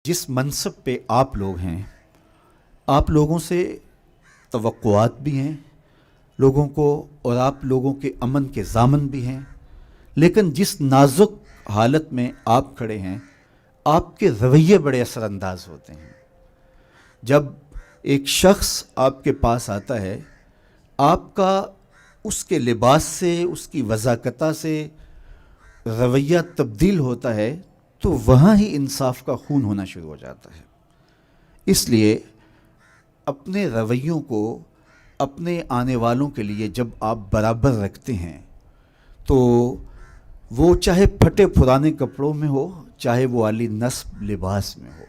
جس منصب پہ آپ لوگ ہیں، آپ لوگوں سے توقعات بھی ہیں لوگوں کو، اور آپ لوگوں کے امن کے ضامن بھی ہیں، لیکن جس نازک حالت میں آپ کھڑے ہیں، آپ کے رویے بڑے اثر انداز ہوتے ہیں۔ جب ایک شخص آپ کے پاس آتا ہے، آپ کا اس کے لباس سے، اس کی وضاقتہ سے رویہ تبدیل ہوتا ہے تو وہاں ہی انصاف کا خون ہونا شروع ہو جاتا ہے۔ اس لیے اپنے رویوں کو اپنے آنے والوں کے لیے جب آپ برابر رکھتے ہیں تو وہ چاہے پھٹے پرانے کپڑوں میں ہو، چاہے وہ عالی نصب لباس میں ہو۔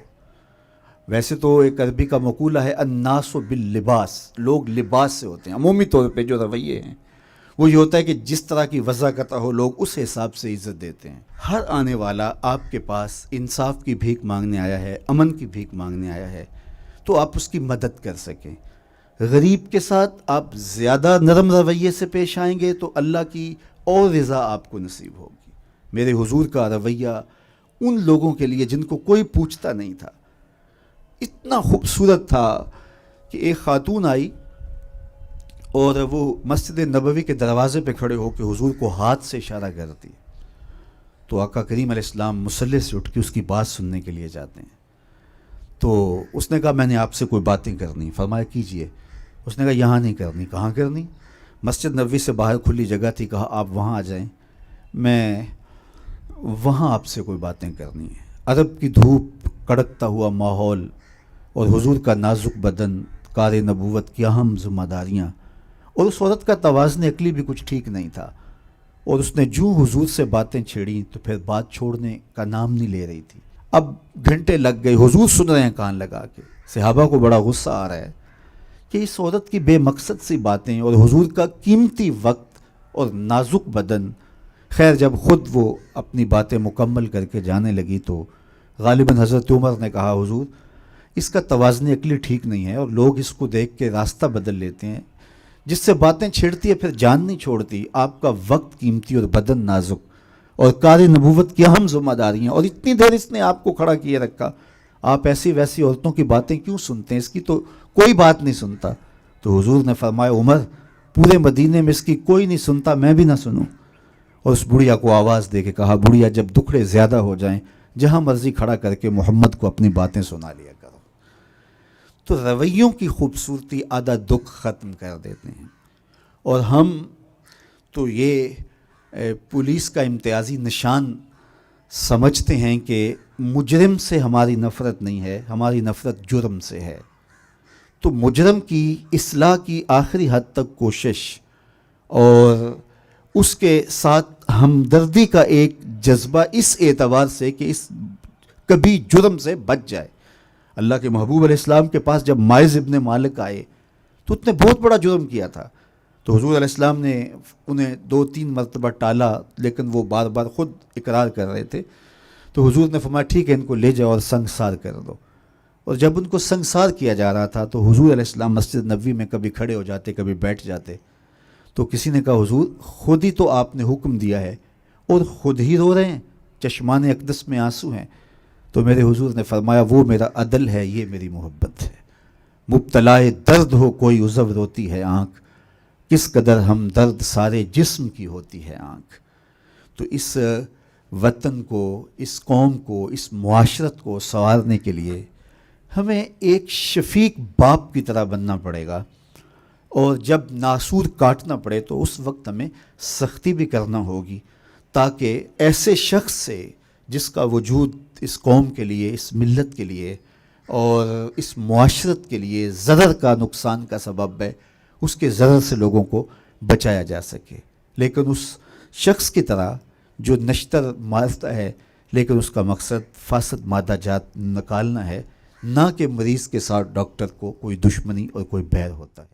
ویسے تو ایک عربی کا مقولہ ہے الناس باللباس، لوگ لباس سے ہوتے ہیں۔ عمومی طور پہ جو رویے ہیں وہ یہ ہوتا ہے کہ جس طرح کی وضاقتہ ہو لوگ اس حساب سے عزت دیتے ہیں۔ ہر آنے والا آپ کے پاس انصاف کی بھیک مانگنے آیا ہے، امن کی بھیک مانگنے آیا ہے، تو آپ اس کی مدد کر سکیں۔ غریب کے ساتھ آپ زیادہ نرم رویے سے پیش آئیں گے تو اللہ کی اور رضا آپ کو نصیب ہوگی۔ میرے حضور کا رویہ ان لوگوں کے لیے جن کو کوئی پوچھتا نہیں تھا اتنا خوبصورت تھا کہ ایک خاتون آئی اور وہ مسجد نبوی کے دروازے پہ کھڑے ہو کے حضور کو ہاتھ سے اشارہ کرتی، تو آقا کریم علیہ السلام مصلی سے اٹھ کے اس کی بات سننے کے لیے جاتے ہیں۔ تو اس نے کہا میں نے آپ سے کوئی باتیں کرنی، فرمایا کیجئے۔ اس نے کہا یہاں نہیں کرنی۔ کہاں کرنی؟ مسجد نبوی سے باہر کھلی جگہ تھی، کہا آپ وہاں آ جائیں، میں وہاں آپ سے کوئی باتیں کرنی ہیں۔ عرب کی دھوپ، کڑکتا ہوا ماحول اور حضور کا نازک بدن، کار نبوت کی اہم ذمہ داریاں، اور اس عورت کا توازن عقلی بھی کچھ ٹھیک نہیں تھا، اور اس نے جو حضور سے باتیں چھیڑیں تو پھر بات چھوڑنے کا نام نہیں لے رہی تھی۔ اب گھنٹے لگ گئے، حضور سن رہے ہیں کان لگا کے، صحابہ کو بڑا غصہ آ رہا ہے کہ اس عورت کی بے مقصد سی باتیں اور حضور کا قیمتی وقت اور نازک بدن۔ خیر جب خود وہ اپنی باتیں مکمل کر کے جانے لگی تو غالباً حضرت عمر نے کہا حضور اس کا توازن عقلی ٹھیک نہیں ہے، اور لوگ اس کو دیکھ کے راستہ بدل لیتے ہیں، جس سے باتیں چھیڑتی ہے پھر جان نہیں چھوڑتی۔ آپ کا وقت قیمتی اور بدن نازک اور کار نبوت کی اہم ذمہ داریاں، اور اتنی دیر اس نے آپ کو کھڑا کیے رکھا، آپ ایسی ویسی عورتوں کی باتیں کیوں سنتے ہیں؟ اس کی تو کوئی بات نہیں سنتا۔ تو حضور نے فرمایا عمر پورے مدینے میں اس کی کوئی نہیں سنتا، میں بھی نہ سنوں۔ اور اس بڑھیا کو آواز دے کے کہا بڑھیا جب دکھڑے زیادہ ہو جائیں جہاں مرضی کھڑا کر کے محمد کو اپنی باتیں سنا لیا کرو۔ تو رویوں کی خوبصورتی آدھا دکھ ختم کر دیتے ہیں۔ اور ہم تو یہ پولیس کا امتیازی نشان سمجھتے ہیں کہ مجرم سے ہماری نفرت نہیں ہے، ہماری نفرت جرم سے ہے۔ تو مجرم کی اصلاح کی آخری حد تک کوشش اور اس کے ساتھ ہمدردی کا ایک جذبہ اس اعتبار سے کہ اس کبھی جرم سے بچ جائے۔ اللہ کے محبوب علیہ السلام کے پاس جب ماعز ابن مالک آئے تو اس نے بہت بڑا جرم کیا تھا، تو حضور علیہ السلام نے انہیں 2-3 مرتبہ ٹالا، لیکن وہ بار بار خود اقرار کر رہے تھے۔ تو حضور نے فرمایا ٹھیک ہے ان کو لے جاؤ اور سنگسار کر دو۔ اور جب ان کو سنگسار کیا جا رہا تھا تو حضور علیہ السلام مسجد نبوی میں کبھی کھڑے ہو جاتے، کبھی بیٹھ جاتے۔ تو کسی نے کہا حضور خود ہی تو آپ نے حکم دیا ہے اور خود ہی رو رہے ہیں، چشمان اقدس میں آنسو ہیں۔ تو میرے حضور نے فرمایا وہ میرا عدل ہے، یہ میری محبت ہے۔ مبتلائے درد ہو کوئی عذر روتی ہے آنکھ، کس قدر ہم درد سارے جسم کی ہوتی ہے آنکھ۔ تو اس وطن کو، اس قوم کو، اس معاشرت کو سنوارنے کے لیے ہمیں ایک شفیق باپ کی طرح بننا پڑے گا، اور جب ناسور کاٹنا پڑے تو اس وقت ہمیں سختی بھی کرنا ہوگی، تاکہ ایسے شخص سے جس کا وجود اس قوم کے لیے، اس ملت کے لیے اور اس معاشرت کے لیے ضرر کا، نقصان کا سبب ہے، اس کے ضرر سے لوگوں کو بچایا جا سکے۔ لیکن اس شخص کی طرح جو نشتر مارتا ہے لیکن اس کا مقصد فاسد مادہ جات نکالنا ہے، نہ کہ مریض کے ساتھ ڈاکٹر کو کوئی دشمنی اور کوئی بیر ہوتا ہے۔